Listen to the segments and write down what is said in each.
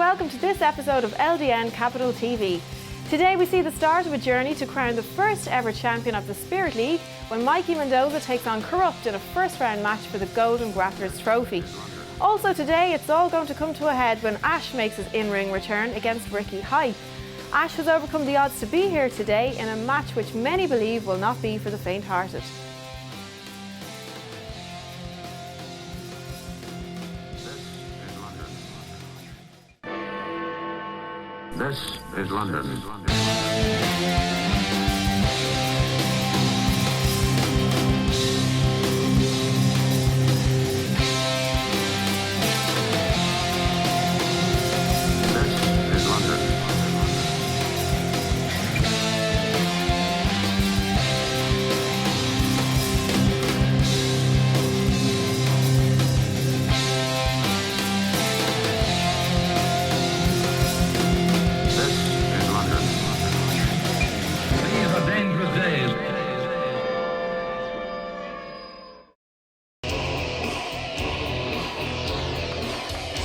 welcome to this episode of LDN Capital TV. Today we see the start of a journey to crown the first ever champion of the Spirit League when Mikey Mendoza takes on Kurrupt in a first round match for the Golden Grapplers Trophy. Also today it's all going to come to a head when Ashe makes his in-ring return against Ricky Hype. Ashe has overcome the odds to be here today in a match which many believe will not be for the faint-hearted. This is London.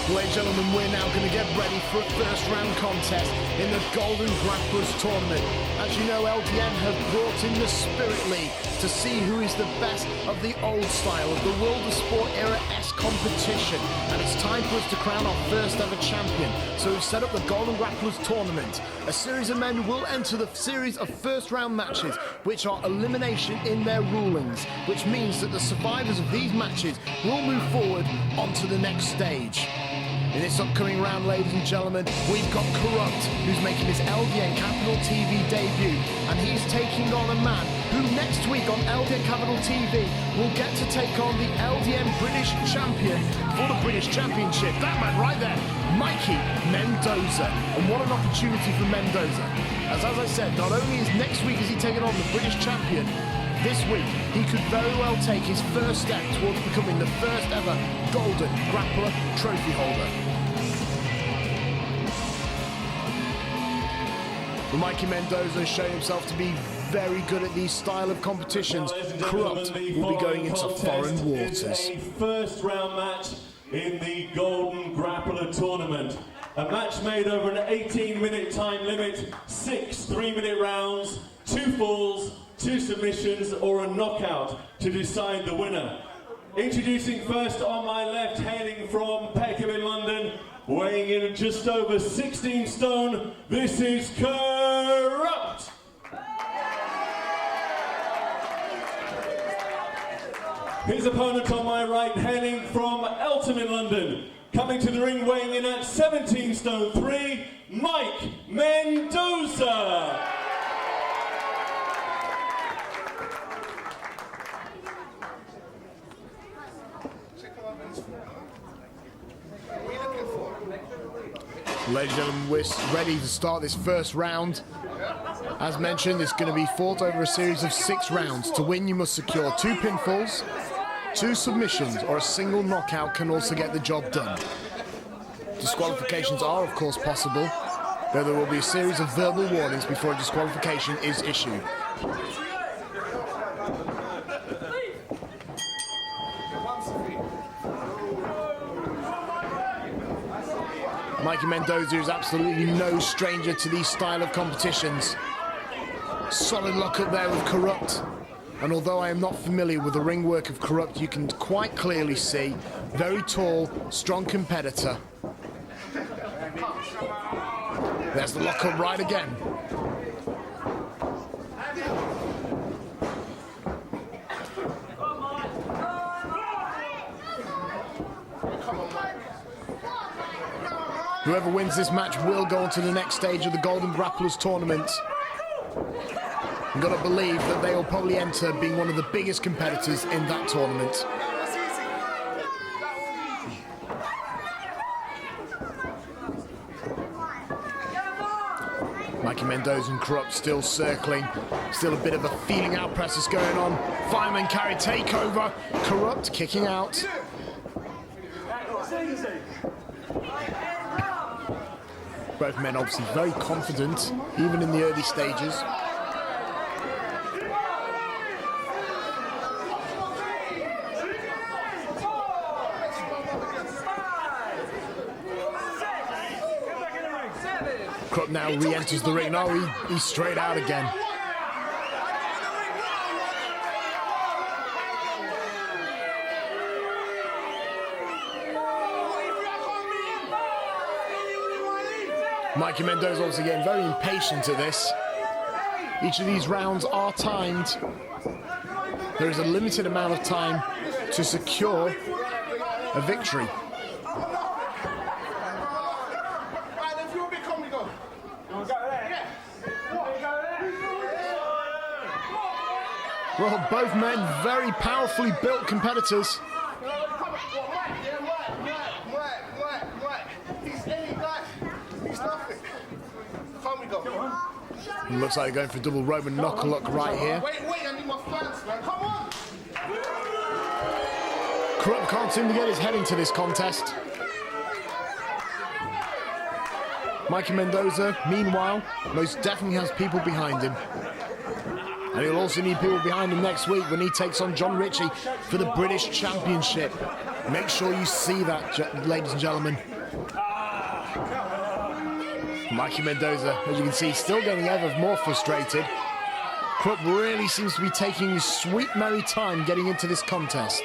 Ladies and gentlemen, we're now going to get ready for a first round contest in the Golden Grapplers tournament. As you know, LDN have brought in the Spirit League to see who is the best of the old style of the World of Sport era S competition. And it's time for us to crown our first ever champion. So we've set up the Golden Grapplers tournament. A series of men will enter the series of first round matches, which are elimination in their rulings, which means that the survivors of these matches will move forward onto the next stage. In this upcoming round, ladies and gentlemen, we've got Kurrupt, who's making his LDN Capital TV debut, and he's taking on a man who next week on LDN Capital TV will get to take on the LDN British champion for the British Championship. That man right there, Mikey Mendoza. And what an opportunity for Mendoza. As I said, not only is next week is he taking on the British champion, this week, he could very well take his first step towards becoming the first ever Golden Grappler trophy holder. Well, Mikey Mendoza has shown himself to be very good at these style of competitions. Kurrupt will be going into foreign waters. A first round match in the Golden Grappler tournament. A match made over an 18-minute time limit, 6 3-minute rounds, 2 falls, 2 submissions or a knockout to decide the winner. Introducing first on my left, hailing from Peckham in London, weighing in at just over 16 stone, this is Kurrupt. His opponent on my right, hailing from Eltham in London, coming to the ring weighing in at 17 stone 3, Mike Mendoza. Ladies and gentlemen, we're ready to start this first round. As mentioned, it's going to be fought over a series of 6 rounds. To win, you must secure 2 pinfalls, 2 submissions, or a single knockout can also get the job done. Disqualifications are, of course, possible, though there will be a series of verbal warnings before a disqualification is issued. Mikey Mendoza is absolutely no stranger to these style of competitions. Solid lock up there with Kurrupt. And although I am not familiar with the ring work of Kurrupt, you can quite clearly see very tall, strong competitor. There's the lock up right again. Whoever wins this match will go on to the next stage of the Golden Grapplers tournament. You've got to believe that they will probably enter being one of the biggest competitors in that tournament. Mikey Mendoza and Kurrupt still circling. Still a bit of a feeling out process going on. Fireman carry takeover. Kurrupt kicking out. Both men obviously very confident, even in the early stages. Kurrupt now re-enters the ring. No, he's straight out again. Mikey Mendoza obviously getting very impatient at this. Each of these rounds are timed. There is a limited amount of time to secure a victory. Well, both men very powerfully built competitors. It looks like they're going for a double Roman knuckle-lock right here. Wait, I need my fans, man. Come on! Kurrupt can't seem to get his head into this contest. Mikey Mendoza, meanwhile, most definitely has people behind him. And he'll also need people behind him next week when he takes on John Ritchie for the British Championship. Make sure you see that, ladies and gentlemen. Mikey Mendoza, as you can see, still getting ever more frustrated. Kurrupt really seems to be taking his sweet merry time getting into this contest.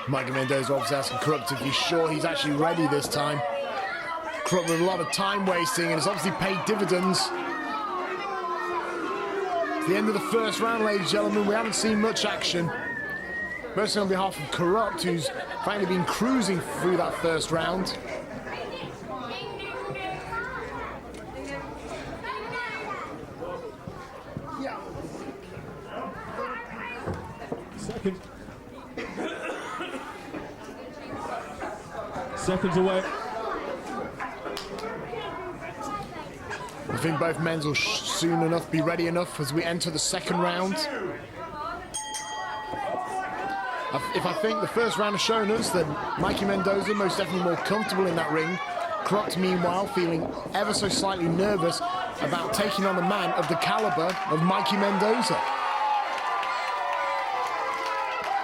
Mikey Mendoza obviously asking Kurrupt if he's sure he's actually ready this time. Kurrupt with a lot of time wasting, and it's obviously paid dividends. It's the end of the first round, ladies and gentlemen. We haven't seen much action. Mostly on behalf of Kurrupt, who's finally been cruising through that first round. Seconds away. I think both men will soon enough be ready enough as we enter the second round. If I think the first round has shown us that Mikey Mendoza most definitely more comfortable in that ring, Kurrupt meanwhile feeling ever so slightly nervous about taking on a man of the caliber of Mikey Mendoza.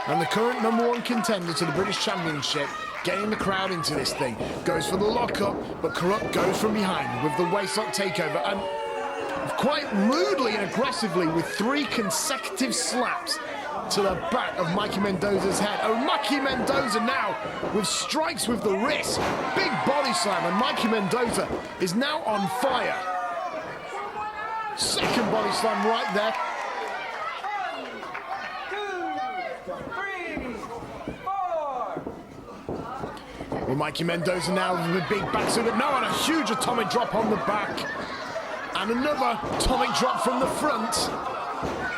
And the current #1 contender to the British Championship, getting the crowd into this thing, goes for the lockup, but Kurrupt goes from behind with the waistlock takeover, and quite rudely and aggressively with 3 consecutive slaps to the back of Mikey Mendoza's head. Oh, Mikey Mendoza now with strikes with the wrist, big body slam, and Mikey Mendoza is now on fire. Second body slam right there. Well, Mikey Mendoza now with a big backsuit, no, and a huge atomic drop on the back. And another atomic drop from the front.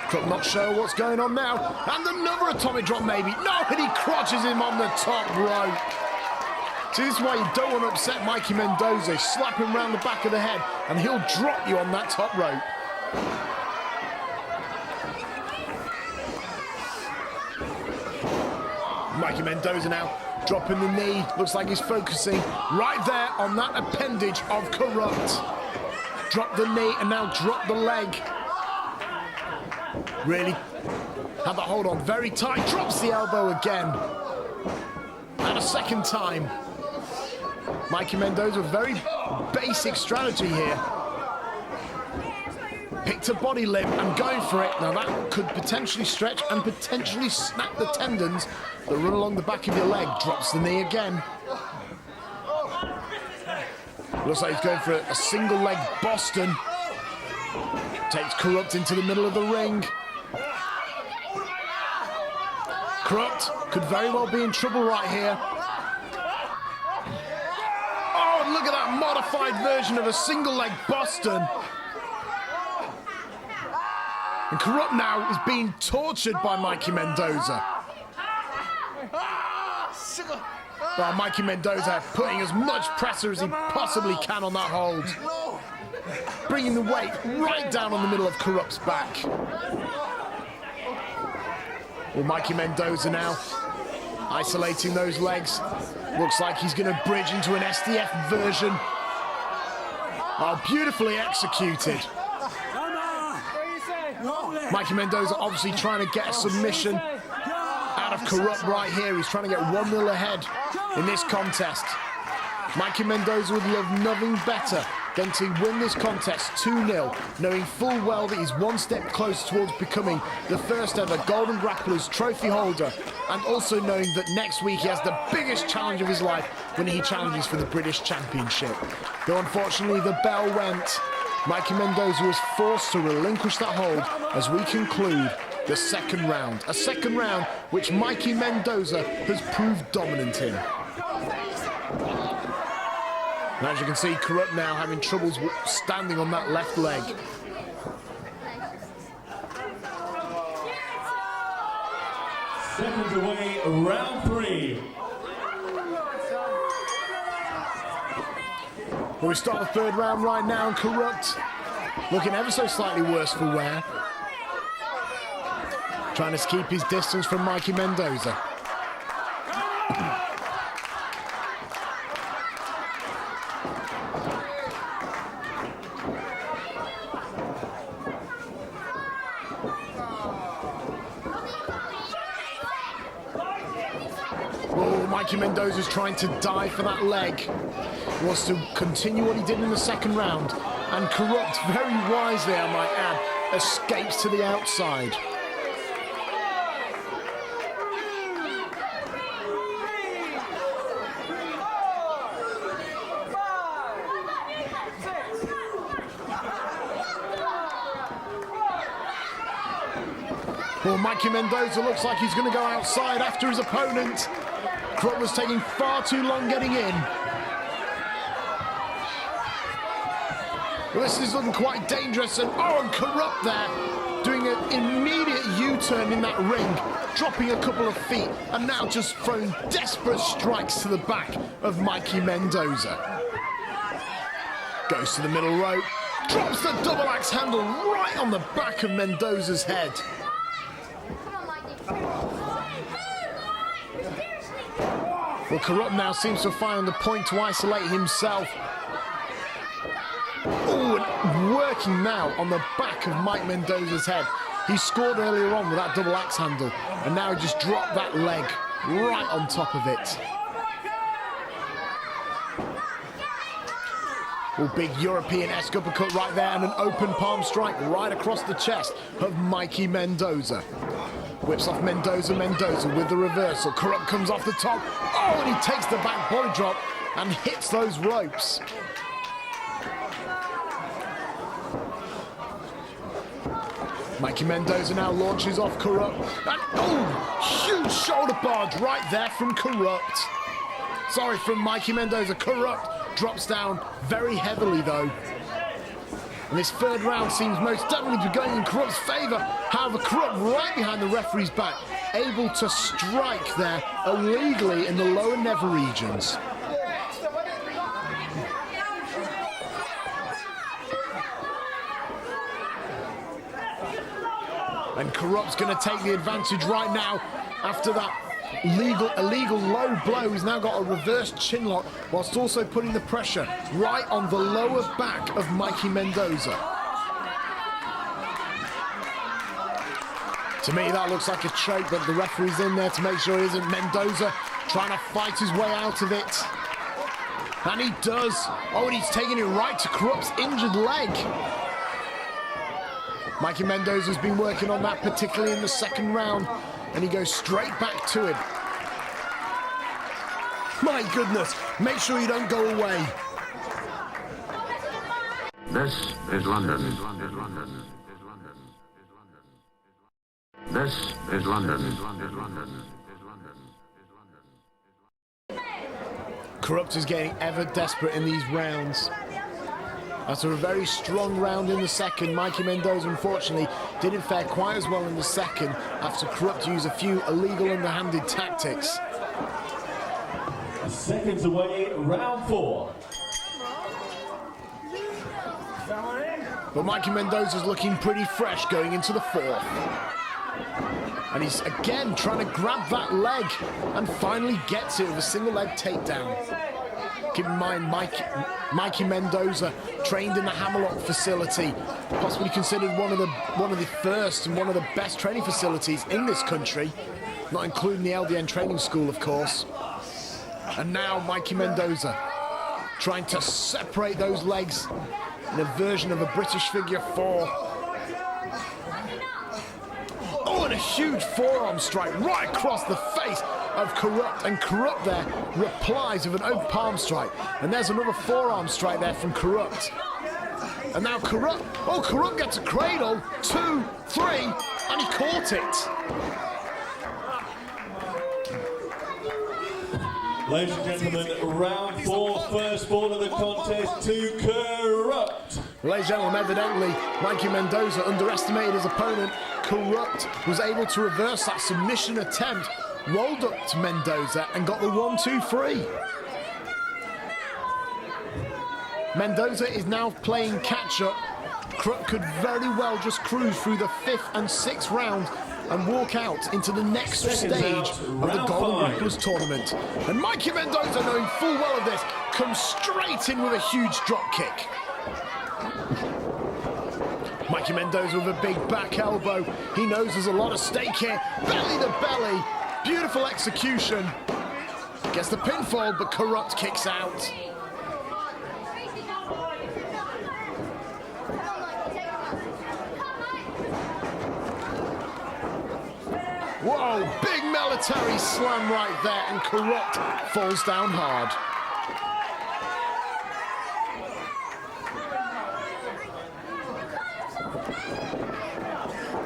Kurrupt not sure what's going on now. And another atomic drop maybe. No, and he crotches him on the top rope. See, this is why you don't want to upset Mikey Mendoza. Slap him round the back of the head and he'll drop you on that top rope. Mikey Mendoza now dropping the knee. Looks like he's focusing right there on that appendage of Kurrupt. Drop the knee and now drop the leg. Really had the hold on very tight. Drops the elbow again. And a second time. Mikey Mendoza, very basic strategy here. Picked a body limb and going for it. Now that could potentially stretch and potentially snap the tendons that run along the back of your leg. Drops the knee again. Looks like he's going for a single leg Boston. Takes Kurrupt into the middle of the ring. Kurrupt could very well be in trouble right here. Oh, look at that modified version of a single leg Boston. And Kurrupt now is being tortured by Mikey Mendoza. Well, Mikey Mendoza putting as much pressure as he possibly can on that hold. Bringing the weight right down on the middle of Kurrupt's back. Well, Mikey Mendoza now isolating those legs. Looks like he's going to bridge into an SDF version. Oh, beautifully executed. Mikey Mendoza obviously trying to get a submission out of Kurrupt right here. He's trying to get 1-0 ahead in this contest. Mikey Mendoza would love nothing better than to win this contest 2-0, knowing full well that he's one step closer towards becoming the first ever Golden Grappler's trophy holder, and also knowing that next week he has the biggest challenge of his life when he challenges for the British Championship. Though unfortunately the bell went, Mikey Mendoza was forced to relinquish that hold as we conclude the second round. A second round which Mikey Mendoza has proved dominant in. And as you can see, Kurrupt now having troubles standing on that left leg. Seconds away, round 3. Well, we start the third round right now, and Kurrupt looking ever so slightly worse for wear. Trying to keep his distance from Mikey Mendoza. Mikey Mendoza's trying to dive for that leg. He wants to continue what he did in the second round. And Kurrupt, very wisely I might add, escapes to the outside. Well, Mikey Mendoza looks like he's going to go outside after his opponent. Kurrupt was taking far too long getting in. Well, this is looking quite dangerous, and Kurrupt there doing an immediate U-turn in that ring, dropping a couple of feet, and now just throwing desperate strikes to the back of Mikey Mendoza. Goes to the middle rope, drops the double axe handle right on the back of Mendoza's head. Well, Kurrupt now seems to have found a point to isolate himself. Oh, and working now on the back of Mike Mendoza's head. He scored earlier on with that double axe handle, and now he just dropped that leg right on top of it. Well, big European-esque uppercut right there, and an open palm strike right across the chest of Mikey Mendoza. Whips off Mendoza with the reversal. Kurrupt comes off the top. Oh, and he takes the back body drop and hits those ropes. Mikey Mendoza now launches off Kurrupt. And oh, huge shoulder barge right there from Kurrupt. Sorry, from Mikey Mendoza. Kurrupt drops down very heavily though. And this third round seems most definitely to be going in Kurrupt's favour. However, Kurrupt right behind the referee's back, able to strike there illegally in the lower nether regions. And Kurrupt's going to take the advantage right now after that illegal low blow. He's now got a reverse chin lock whilst also putting the pressure right on the lower back of Mikey Mendoza. To me, that looks like a choke, but the referee's in there to make sure it isn't. Mendoza trying to fight his way out of it. And he does. Oh, and he's taking it right to Kurrupt's injured leg. Mikey Mendoza's been working on that, particularly in the second round, and he goes straight back to him. My goodness, make sure you don't go away. This is London. This is London. Kurrupt is getting ever desperate in these rounds. After a very strong round in the second, Mikey Mendoza unfortunately didn't fare quite as well in the second after Kurrupt used a few illegal underhanded tactics. Seconds away, round 4. But Mikey Mendoza's looking pretty fresh going into the fourth. And he's again trying to grab that leg and finally gets it with a single leg takedown. Keep in mind, Mikey Mendoza trained in the Hammerlock facility, possibly considered one of the first and one of the best training facilities in this country, not including the LDN training school, of course. And now Mikey Mendoza trying to separate those legs in a version of a British figure 4. Oh, and a huge forearm strike right across the face of Kurrupt, and Kurrupt there replies with an open palm strike. And there's another forearm strike there from Kurrupt. And now Kurrupt gets a cradle, 2, 3, and he caught it. Ladies and gentlemen, round 4, first ball of the contest to Kurrupt. Ladies and gentlemen, evidently, Mikey Mendoza underestimated his opponent. Kurrupt was able to reverse that submission attempt, rolled up to Mendoza and got the 1-2-3. Mendoza is now playing catch-up. Kurrupt could very well just cruise through the 5th and 6th round and walk out into the next stage of the Golden Grapplers tournament. And Mikey Mendoza, knowing full well of this, comes straight in with a huge drop kick. Mikey Mendoza with a big back elbow. He knows there's a lot of stake here. Belly to belly. Beautiful execution. Gets the pinfall, but Kurrupt kicks out. Whoa, big military slam right there, and Kurrupt falls down hard.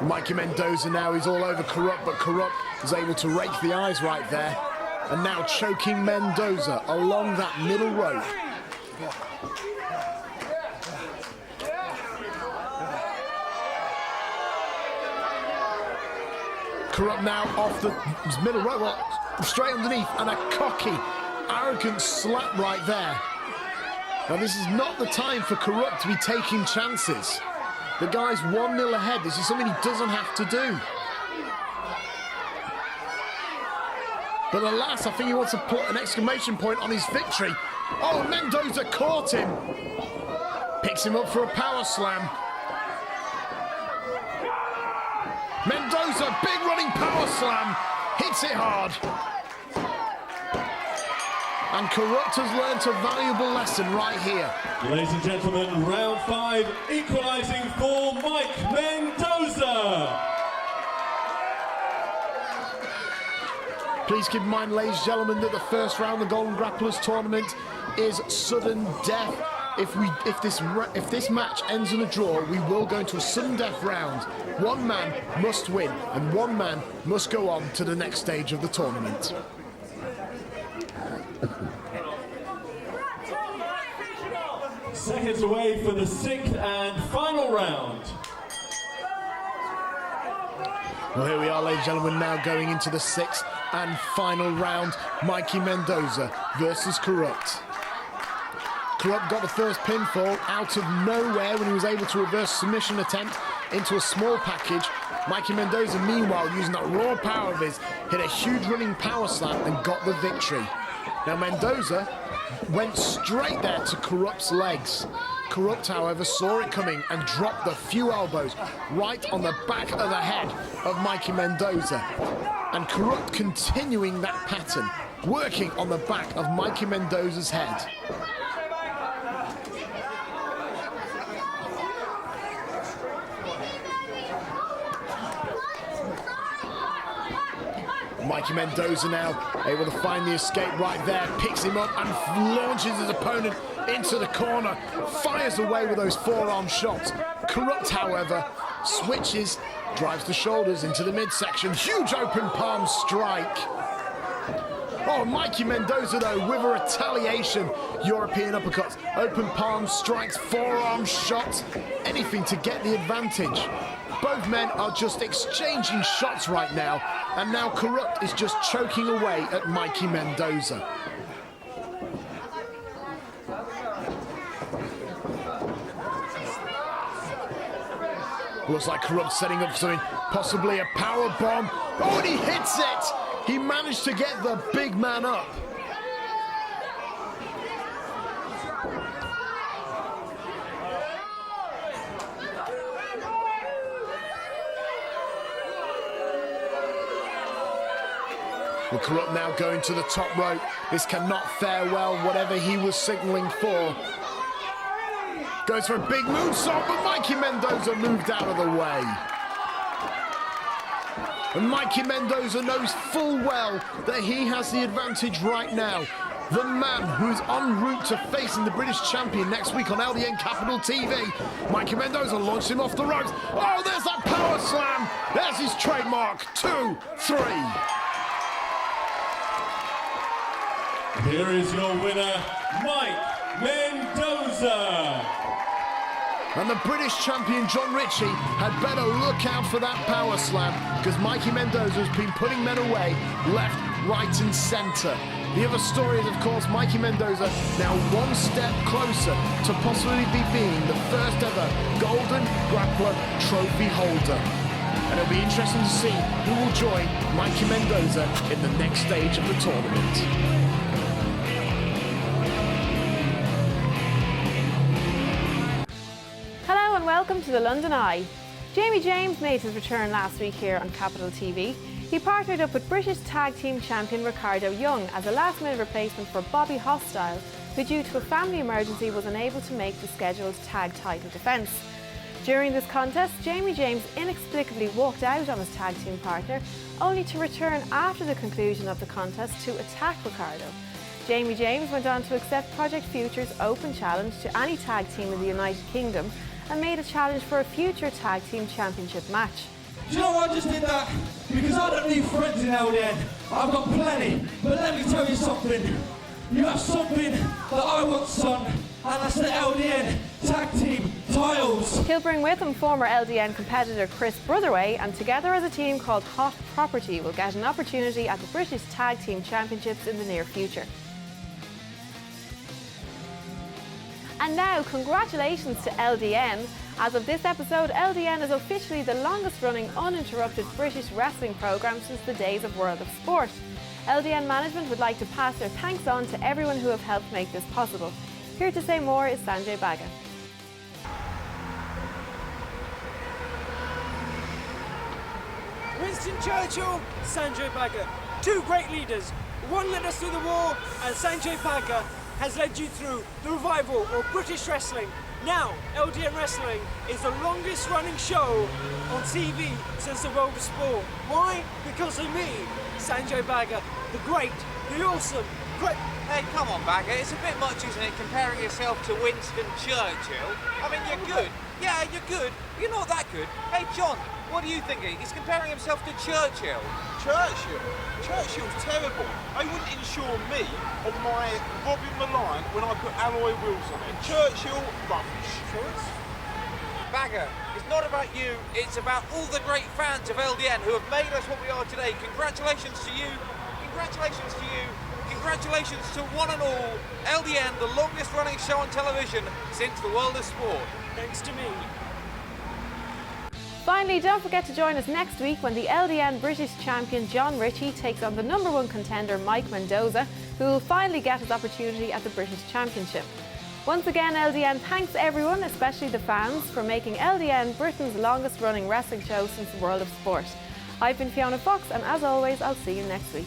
Mikey Mendoza now is all over Kurrupt, but Kurrupt is able to rake the eyes right there. And now choking Mendoza along that middle rope. Kurrupt now off the middle rope, well, straight underneath, and a cocky, arrogant slap right there. Now this is not the time for Kurrupt to be taking chances. The guy's 1-0 ahead. This is something he doesn't have to do. But alas, I think he wants to put an exclamation point on his victory. Oh, Mendoza caught him. Picks him up for a power slam. Mendoza, big running power slam, hits it hard. And Kurrupt has learnt a valuable lesson right here. Ladies and gentlemen, round 5, equalising for Mike Mendoza. Please keep in mind, ladies and gentlemen, that the first round of the Golden Grapplers tournament is sudden death. If this match ends in a draw, we will go into a sudden death round. One man must win, and one man must go on to the next stage of the tournament. Seconds away for the 6th and final round. Well, here we are, ladies and gentlemen, now going into the 6th and final round. Mikey Mendoza versus Kurrupt. Kurrupt got the first pinfall out of nowhere when he was able to reverse submission attempt into a small package. Mikey Mendoza, meanwhile, using that raw power of his, hit a huge running power slam and got the victory. Now Mendoza went straight there to Kurrupt's legs. Kurrupt, however, saw it coming and dropped a few elbows right on the back of the head of Mikey Mendoza. And Kurrupt continuing that pattern, working on the back of Mikey Mendoza's head. Mikey Mendoza now able to find the escape right there, picks him up and launches his opponent into the corner, fires away with those forearm shots. Kurrupt, however, switches, drives the shoulders into the midsection, huge open palm strike. Oh, Mikey Mendoza, though, with a retaliation, European uppercuts, open palm strikes, forearm shots, anything to get the advantage. Both men are just exchanging shots right now, and now Kurrupt is just choking away at Mikey Mendoza. Looks like Kurrupt setting up something, possibly a power bomb. Oh, and he hits it! He managed to get the big man up. With Kurrupt now going to the top rope. This cannot fare well, whatever he was signalling for. Goes for a big moonsault, but Mikey Mendoza moved out of the way. And Mikey Mendoza knows full well that he has the advantage right now. The man who is en route to facing the British champion next week on LDN Capital TV. Mikey Mendoza launched him off the ropes. Oh, there's that power slam. There's his trademark. 2, 3. Here is your winner, Mike Mendoza. And the British champion, John Ritchie, had better look out for that power slam, because Mikey Mendoza has been putting men away left, right and centre. The other story is, of course, Mikey Mendoza now one step closer to possibly being the first ever Golden Grappler Trophy holder. And it'll be interesting to see who will join Mikey Mendoza in the next stage of the tournament. Hello and welcome to the London Eye. Jamie James made his return last week here on Capital TV. He partnered up with British Tag Team Champion Ricardo Young as a last-minute replacement for Bobby Hostile, who due to a family emergency was unable to make the scheduled tag title defence. During this contest, Jamie James inexplicably walked out on his tag team partner, only to return after the conclusion of the contest to attack Ricardo. Jamie James went on to accept Project Future's open challenge to any tag team in the United Kingdom and made a challenge for a future tag team championship match. Do you know why I just did that? Because I don't need friends in LDN. I've got plenty. But let me tell you something. You have something that I want, son, and that's the LDN Tag Team titles. He'll bring with him former LDN competitor Chris Brotherway, and together as a team called Hot Property will get an opportunity at the British Tag Team Championships in the near future. And now, congratulations to LDN. As of this episode, LDN is officially the longest running uninterrupted British wrestling programme since the days of World of Sport. LDN management would like to pass their thanks on to everyone who have helped make this possible. Here to say more is Sanjay Bagga. Winston Churchill, Sanjay Bagga. Two great leaders. One led us through the war, and Sanjay Bagga has led you through the revival of British wrestling. Now, LDN Wrestling is the longest running show on TV since the World of Sport. Why? Because of me, Sanjay Bagga, the great, the awesome, great... Hey, come on, Bagga, it's a bit much, isn't it, comparing yourself to Winston Churchill? I mean, you're good. Yeah, you're good. You're not that good. Hey, John, what are you thinking? He's comparing himself to Churchill. Churchill? Churchill's terrible. They wouldn't insure me on my Robbie Reliant when I put alloy wheels on it. Churchill, rubbish. Bagga, it's not about you, it's about all the great fans of LDN who have made us what we are today. Congratulations to you. Congratulations to you. Congratulations to one and all. LDN, the longest running show on television since the World of Sport. Thanks to me. Finally, don't forget to join us next week when the LDN British champion John Ritchie takes on the #1 contender Mike Mendoza, who will finally get his opportunity at the British Championship. Once again, LDN thanks everyone, especially the fans, for making LDN Britain's longest running wrestling show since the World of Sport. I've been Fiona Fox, and as always, I'll see you next week.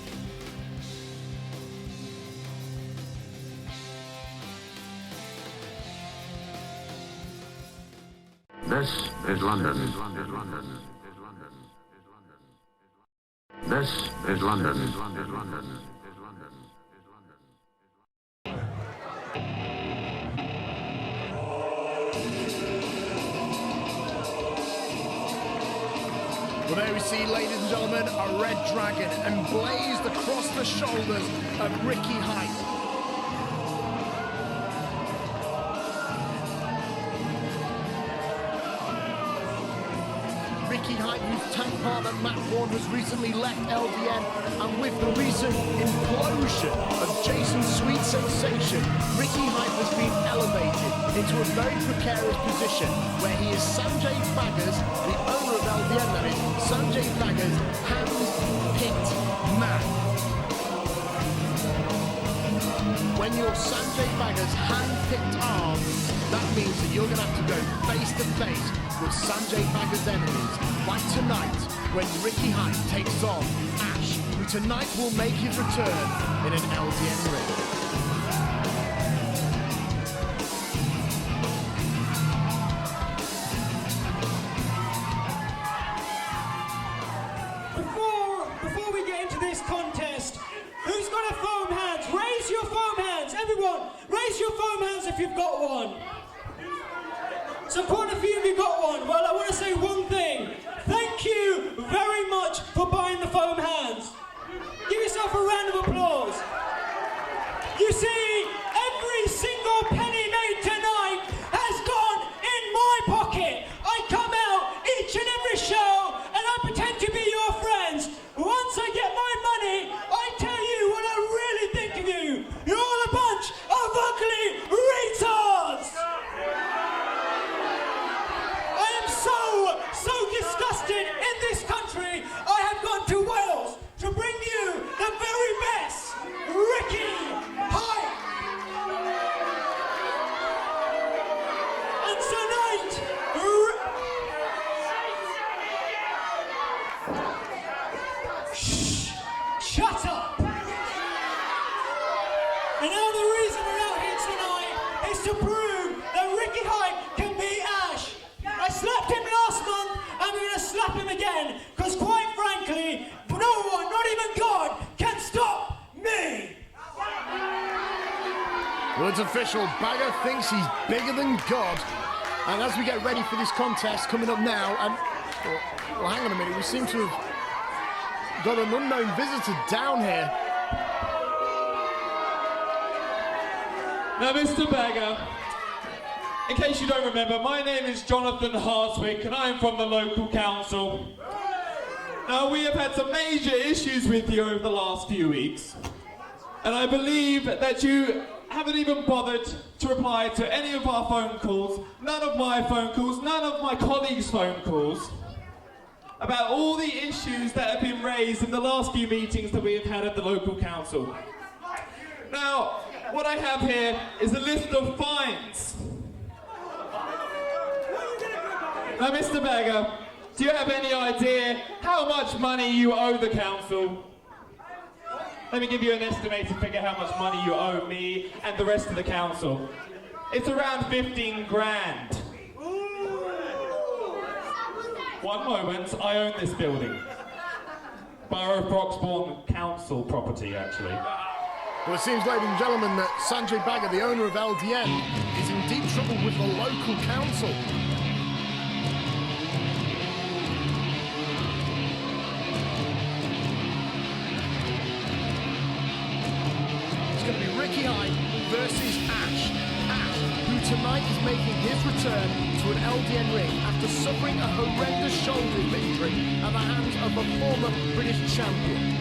This is London. This is London. Well, there we see, ladies and gentlemen, a red dragon emblazed across the shoulders of Ricky Hype. Ricky Hype, whose tank partner Matt Warren has recently left LDN, and with the recent implosion of Jason's Sweet Sensation, Ricky Hype has been elevated into a very precarious position where he is Sanjay Bagga's, the owner of LDN, that is, Sanjay Bagga's hand-picked man. When you're Sanjay Bagga's hand-picked arm, that means that you're going to have to go face-to-face with Sanjay Bagga's enemies, like tonight when Ricky Hype takes on Ashe, who tonight will make his return in an LDN ring. Before we get into this contest, who's got a foam hands? Raise your foam hands, everyone. Raise your foam hands if you've got one. So quite a few of you got one. Well, I want to say one thing. Thank you very much for buying the foam hands. Give yourself a round of applause. You see, every single penny made tonight has gone in my pocket. I come out each and every show and I pretend to be your friends. Once I get my money, I tell you what I really think of you. You're all a bunch of ugly retards. I am so disgusted in this country. I have gone to Wales to bring you the very best Ricky Hype. And tonight, shut up. And now the reason we're out here tonight is to prove that Ricky Hype can beat Ashe. I slapped him last month and we're going to slap him again, because quite frankly, no one, not even God, can stop me. Well, it's official. Bagger thinks he's bigger than God. And as we get ready for this contest coming up now, and well, hang on a minute, we seem to have got an unknown visitor down here. Now, Mr. Bagger, in case you don't remember, my name is Jonathan Harswick and I'm from the local council. Now, we have had some major issues with you over the last few weeks, and I believe that you haven't even bothered to reply to any of our phone calls, none of my phone calls, none of my colleagues' phone calls, about all the issues that have been raised in the last few meetings that we have had at the local council. Now, what I have here is a list of fines. Now, Mr. Bagger, do you have any idea how much money you owe the council? Let me give you an estimated figure how much money you owe me and the rest of the council. It's around 15 grand. One moment, I own this building. Borough of Broxbourne Council property, actually. Well, it seems, ladies and gentlemen, that Sanjay Bagger, the owner of LDN, is in deep trouble with the local council. It's going to be Ricky Hype versus Ashe. Ashe, who tonight is making his return to an LDN ring after suffering a horrendous shoulder injury at the hands of a former British champion.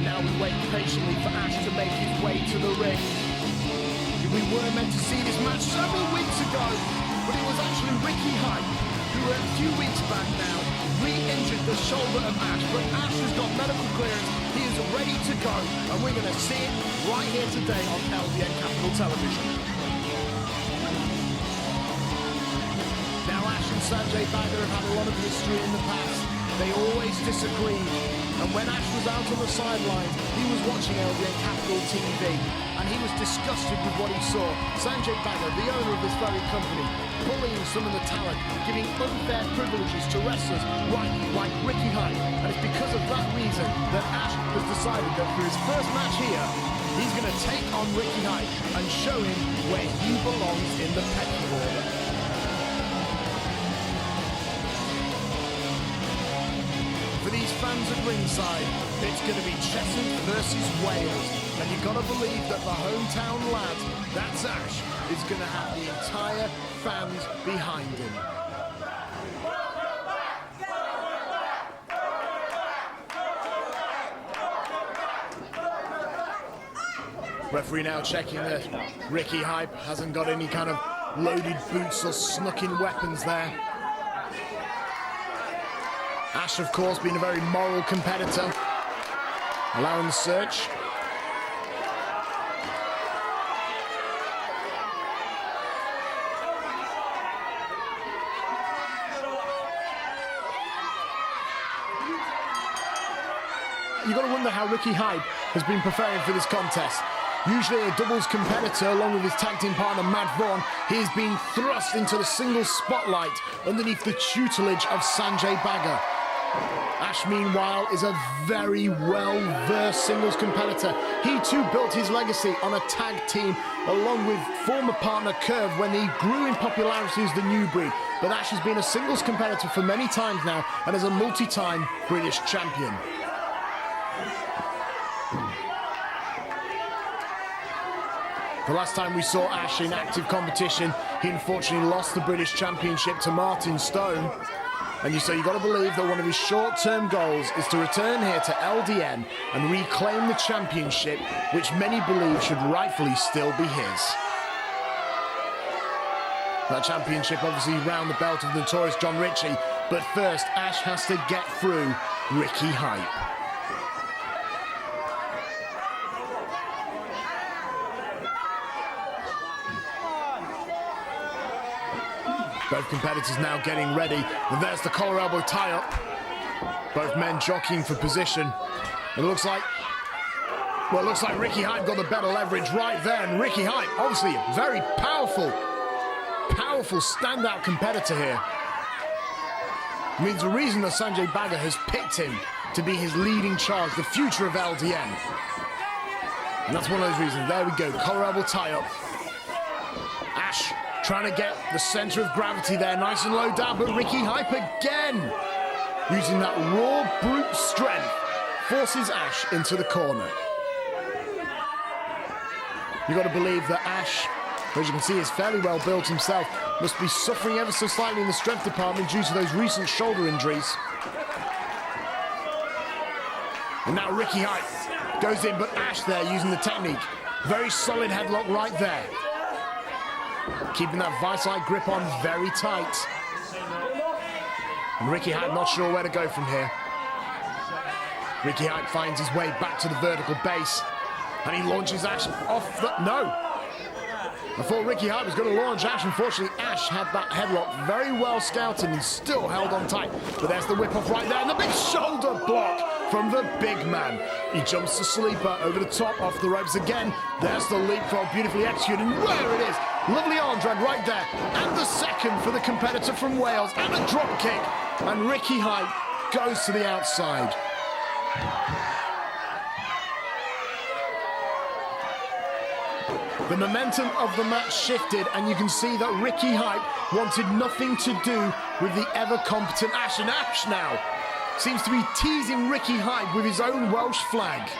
Now we wait patiently for Ashe to make his way to the ring. We were meant to see this match several weeks ago, but it was actually Ricky Hype who a few weeks back now re-injured the shoulder of Ashe, but Ashe has got medical clearance, he is ready to go, and we're going to see it right here today on LDN Capital Television. Now Ashe and Sanjay Bagger have had a lot of history in the past. They always disagreed, and when Ashe was out on the sidelines, he was watching LDN Capital TV, and he was disgusted with what he saw. Sanjay Bagger, the owner of this very company, bullying some of the talent, giving unfair privileges to wrestlers like Ricky Hype, and it's because of that reason that Ashe has decided that for his first match here, he's going to take on Ricky Hype and show him where he belongs in the pecking order. For these fans at ringside, it's going to be Cheshire versus Wales, and you've got to believe that the hometown lad, that's Ashe, is going to have the entire fans behind him. Referee now checking that Ricky Hype hasn't got any kind of loaded boots or snuck-in weapons there. Ashe, of course, being a very moral competitor, allowing the search. you've got to wonder how Ricky Hype has been preparing for this contest. Usually a doubles competitor along with his tag team partner Matt Vaughn, he has been thrust into the singles spotlight underneath the tutelage of Sanjay Bagga. Ashe, meanwhile, is a very well-versed singles competitor. He too built his legacy on a tag team along with former partner Curve when he grew in popularity as the new breed. But Ashe has been a singles competitor for many times now and is a multi-time British champion. The last time we saw Ashe in active competition, he unfortunately lost the British Championship to Martin Stone. And so you've got to believe that one of his short-term goals is to return here to LDN and reclaim the championship, which many believe should rightfully still be his. That championship obviously round the belt of the notorious John Ritchie, but first Ashe has to get through Ricky Hype. Both competitors now getting ready, and there's the collar elbow tie-up. Both men jockeying for position. It looks like Ricky Hype got the better leverage right there, and Ricky Hype, obviously a very powerful standout competitor here. It means the reason that Sanjay Bagga has picked him to be his leading charge, the future of LDN. And that's one of those reasons. There we go, collar elbow tie-up. Ashe trying to get the center of gravity there, nice and low down, but Ricky Hype again, using that raw brute strength, forces Ashe into the corner. You've got to believe that Ashe, as you can see, is fairly well built himself, must be suffering ever so slightly in the strength department due to those recent shoulder injuries. And now Ricky Hype goes in, but Ashe there using the technique. Very solid headlock right there. Keeping that vice-like grip on very tight. And Ricky Hype not sure where to go from here. Ricky Hype finds his way back to the vertical base. And he launches Ashe off the... No! I thought Ricky Hype was going to launch Ashe. Unfortunately, Ashe had that headlock very well scouted and still held on tight. But there's the whip off right there. And the big shoulder block from the big man. He jumps to sleeper over the top, off the ropes again. There's the leapfrog, beautifully executed. And there it is. Lovely arm drag right there. And the second for the competitor from Wales. And a drop kick. And Ricky Hype goes to the outside. The momentum of the match shifted, and you can see that Ricky Hype wanted nothing to do with the ever-competent Ashe. And Ashe now seems to be teasing Ricky Hype with his own Welsh flag.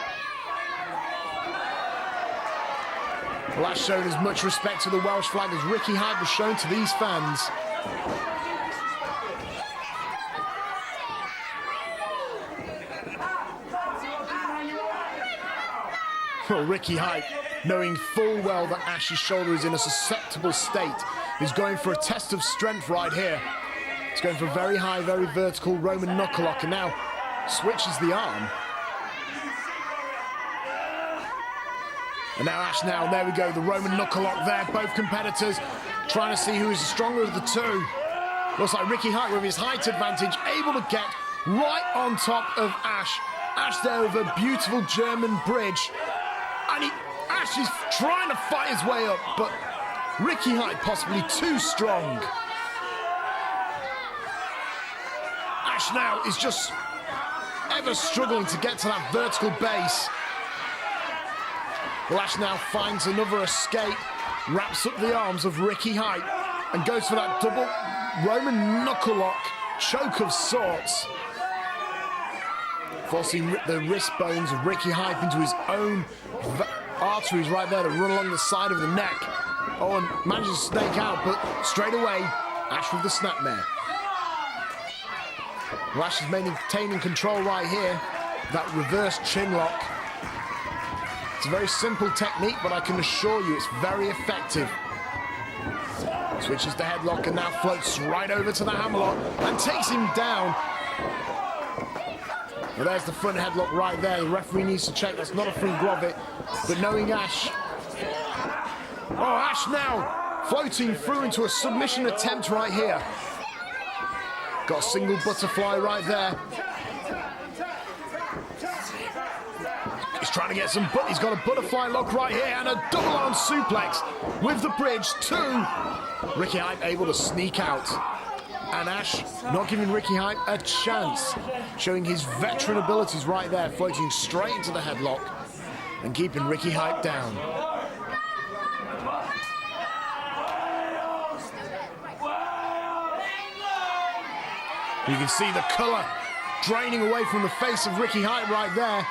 Well, Ashe shown as much respect to the Welsh flag as Ricky Hype has shown to these fans. Well, Ricky Hype, knowing full well that Ashe's shoulder is in a susceptible state, is going for a test of strength right here. He's going for a very high, very vertical Roman knuckle lock, and now switches the arm. And now Ashe now, there we go, the Roman knuckle lock there. Both competitors trying to see who is the stronger of the two. Looks like Ricky Hype with his height advantage, able to get right on top of Ashe. Ashe there with a beautiful German bridge. And Ashe is trying to fight his way up, but Ricky Hype possibly too strong. Ashe now is just ever struggling to get to that vertical base. Well, Ashe now finds another escape, wraps up the arms of Ricky Hype, and goes for that double Roman knuckle lock, choke of sorts. Forcing the wrist bones of Ricky Hype into his own arteries right there that run along the side of the neck. Oh, and manages to snake out, but straight away, Ashe with the snapmare. Well, Ashe is maintaining control right here. That reverse chin lock. It's a very simple technique, but I can assure you it's very effective. Switches the headlock and now floats right over to the hammerlock and takes him down. Well, there's the front headlock right there. The referee needs to check that's not a front grommet. But knowing Ashe... Oh, Ashe now floating through into a submission attempt right here. Got a single butterfly right there. trying to get some, but he's got a butterfly lock right here and a double arm suplex with the bridge too. Ricky Hype able to sneak out. And Ashe not giving Ricky Hype a chance, showing his veteran abilities right there, floating straight into the headlock and keeping Ricky Hype down. You can see the colour draining away from the face of Ricky Hype right there.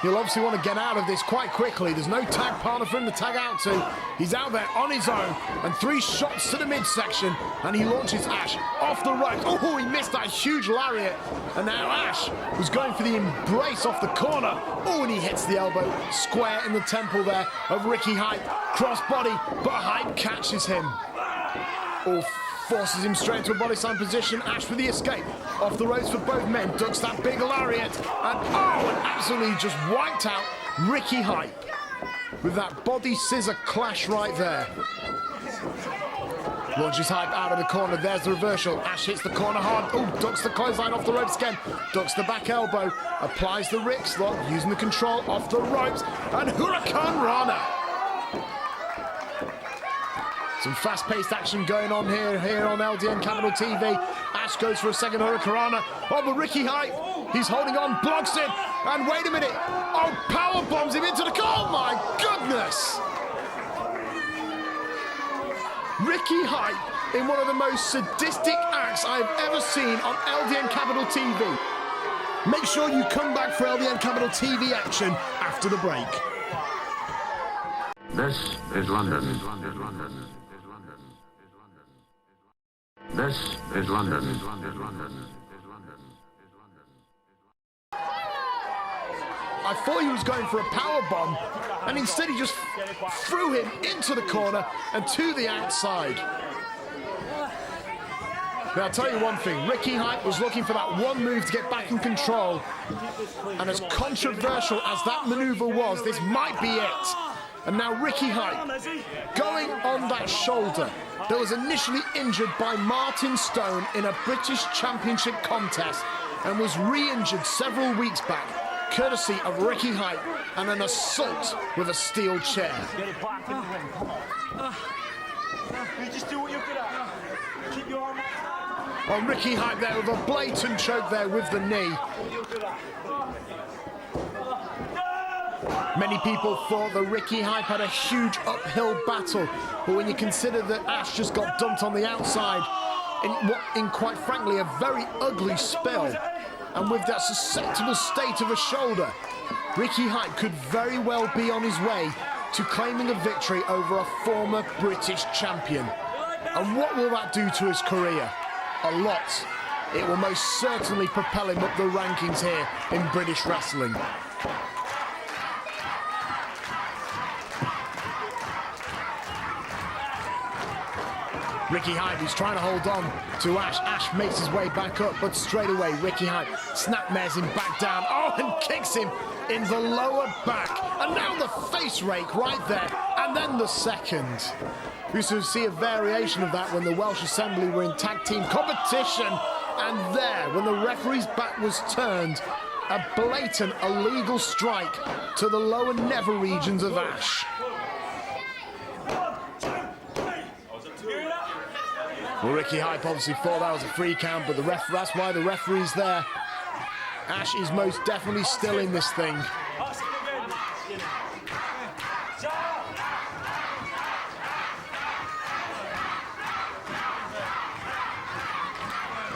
He'll obviously want to get out of this quite quickly. There's no tag partner for him to tag out to. He's out there on his own, and 3 shots to the midsection, and he launches Ashe off the ropes. Oh, he missed that huge lariat. And now Ashe was going for the embrace off the corner. Oh, and he hits the elbow square in the temple there of Ricky Hype. Crossbody, but Hype catches him. Oh, forces him straight into a body slam position. Ashe with the escape. Off the ropes for both men. Ducks that big lariat. And absolutely just wiped out Ricky Hype with that body scissor clash right there. Launches Hype out of the corner. There's the reversal. Ashe hits the corner hard. Oh, ducks the clothesline off the ropes again. Ducks the back elbow. Applies the Rick slot. Using the control off the ropes. And Hurricane Rana. Some fast-paced action going on here on LDN Capital TV. Ashe goes for a second Hurricanrana. Oh, but Ricky Hype, he's holding on, blocks it, and wait a minute. Oh, power bombs him into the goal. Oh, my goodness. Ricky Hype in one of the most sadistic acts I've ever seen on LDN Capital TV. Make sure you come back for LDN Capital TV action after the break. This is London. This is London. I thought he was going for a power bomb, and instead he just threw him into the corner and to the outside. Now, I'll tell you one thing, Ricky Hype was looking for that one move to get back in control, and as controversial as that maneuver was, this might be it. And now Ricky Hype going on that shoulder that was initially injured by Martin Stone in a British Championship contest and was re-injured several weeks back, courtesy of Ricky Hype and an assault with a steel chair. Get it back in the ring, come on. You just do what you're good at. Keep your arm up. On Ricky Hype there with a blatant choke there with the knee. Many people thought that Ricky Hype had a huge uphill battle, but when you consider that Ashe just got dumped on the outside in quite frankly a very ugly spill, and with that susceptible state of a shoulder, Ricky Hype could very well be on his way to claiming a victory over a former British champion. And what will that do to his career? A lot. It will most certainly propel him up the rankings here in British wrestling. Ricky Hype is trying to hold on to Ashe. Ashe makes his way back up, but straight away Ricky Hype snapmares him back down. Oh, and kicks him in the lower back. And now the face rake right there. And then the second. We used to see a variation of that when the Welsh Assembly were in tag team competition. And there, when the referee's back was turned, a blatant illegal strike to the lower nether regions of Ashe. Well, Ricky Hype obviously thought that was a free count, but that's why the referee's there. Ashe is most definitely still in this thing.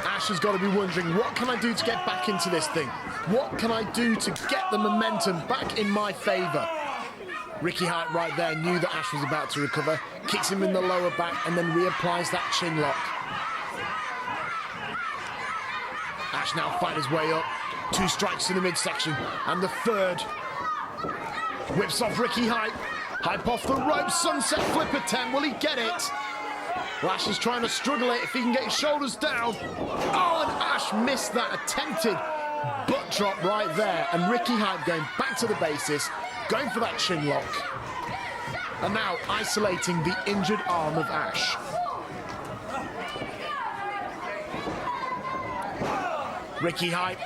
Ashe has got to be wondering, what can I do to get back into this thing? What can I do to get the momentum back in my favour? Ricky Hype right there knew that Ashe was about to recover, kicks him in the lower back and then reapplies that chin lock. Ashe now fighting his way up, 2 strikes to the midsection, and the third. Whips off Ricky Hype, Hype off the rope, sunset flip attempt, will he get it? Well, Ashe is trying to struggle it if he can get his shoulders down. Oh, and Ashe missed that attempted butt drop right there, and Ricky Hype going back to the basis, going for that chin lock. And now isolating the injured arm of Ashe. Ricky Hype,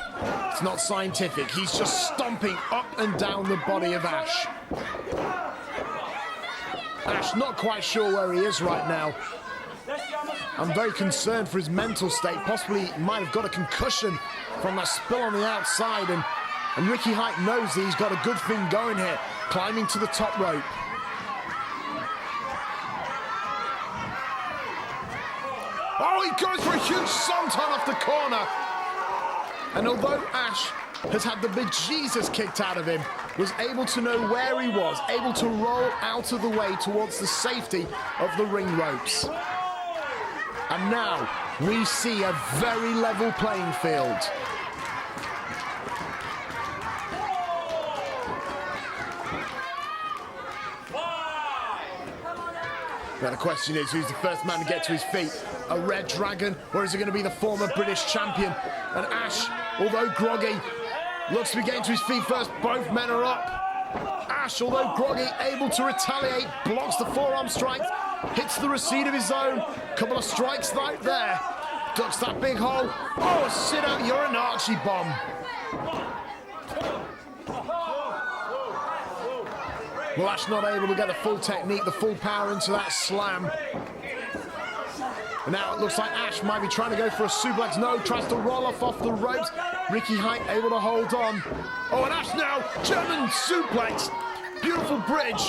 it's not scientific. He's just stomping up and down the body of Ashe. Ashe not quite sure where he is right now. I'm very concerned for his mental state. Possibly he might have got a concussion from that spill on the outside, and Ricky Hype knows that he's got a good thing going here, climbing to the top rope. Oh, he goes for a huge swanton off the corner. And although Ashe has had the bejesus kicked out of him, was able to know where he was, able to roll out of the way towards the safety of the ring ropes. And now we see a very level playing field. Now the question is, who's the first man to get to his feet? A Red Dragon, or is it going to be the former British champion? And Ashe, although groggy, looks to be getting to his feet first. Both men are up. Ashe, although groggy, able to retaliate, blocks the forearm strikes, hits the receipt of his own. Couple of strikes right there. Ducks that big hole. Oh, sit out, you're an Archie bomb. Well, Ashe not able to get the full technique, the full power into that slam. And now it looks like Ashe might be trying to go for a suplex. No, tries to roll off the ropes. Ricky Hype able to hold on. Oh, and Ashe now, German suplex. Beautiful bridge.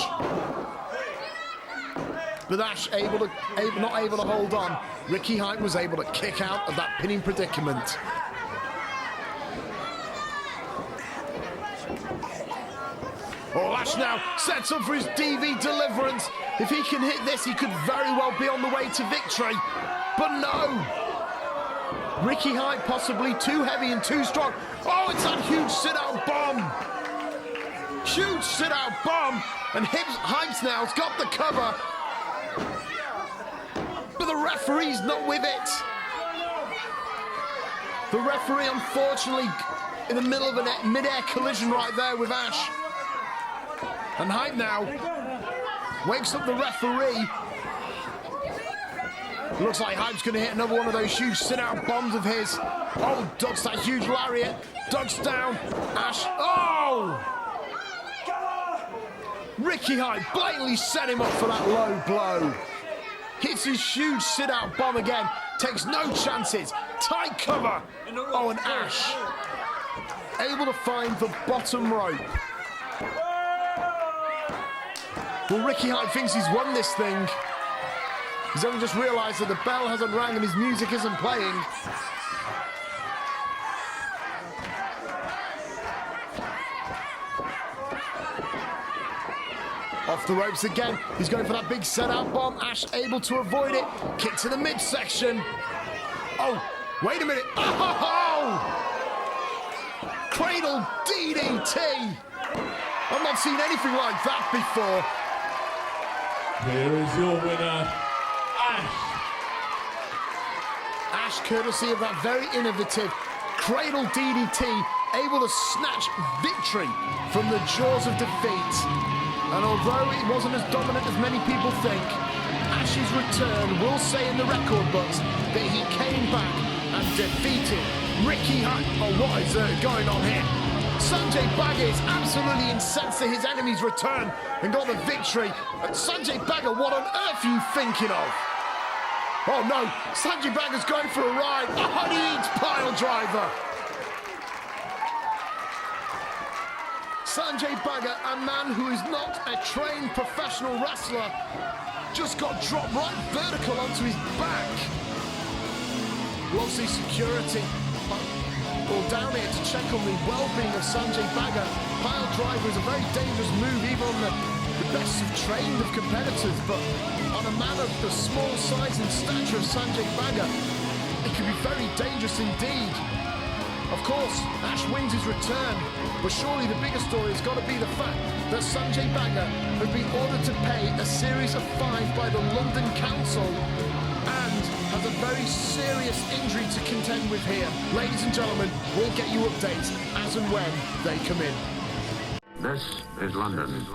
But Ashe not able to hold on. Ricky Hype was able to kick out of that pinning predicament. Oh, Ashe now sets up for his DV deliverance. If he can hit this, he could very well be on the way to victory. But no. Ricky Hype possibly too heavy and too strong. Oh, it's that huge sit-out bomb. Huge sit-out bomb. And Hype's now has got the cover. But the referee's not with it. The referee, unfortunately, in the middle of a mid-air collision right there with Ashe. And Hype now wakes up the referee. Looks like Hype's going to hit another one of those huge sit-out bombs of his. Oh, ducks that huge lariat. Ducks down. Ashe. Oh! Ricky Hype blatantly set him up for that low blow. Hits his huge sit-out bomb again. Takes no chances. Tight cover. Oh, and Ashe able to find the bottom rope. Well, Ricky Hype thinks he's won this thing. He's only just realised that the bell hasn't rang and his music isn't playing. Off the ropes again. He's going for that big set-out bomb. Ashe able to avoid it. Kick to the midsection. Oh, wait a minute. Oh! Cradle DDT. I've not seen anything like that before. Here is your winner, Ashe. Ashe, courtesy of that very innovative cradle DDT, able to snatch victory from the jaws of defeat. And although it wasn't as dominant as many people think, Ashe's return will say in the record books that he came back and defeated Ricky Hype. Oh, what is going on here? Sanjay Bagga is absolutely incensed at his enemy's return and got the victory. And Sanjay Bagga, what on earth are you thinking of? Oh no, Sanjay Bagga's going for a ride. A honey eats pile driver. Sanjay Bagga, a man who is not a trained professional wrestler, just got dropped right vertical onto his back. Obviously security all down here to check on the well-being of Sanjay Bagga. Pile driver is a very dangerous move, even on the best of trained of competitors, but on a man of the small size and stature of Sanjay Bagga, it can be very dangerous indeed. Of course, Ashe wins his return, but surely the bigger story has got to be the fact that Sanjay Bagga has been ordered to pay a series of fines by the London Council and has a very serious injury to contend with here. Ladies and gentlemen, we'll get you updates as and when they come in. This is London.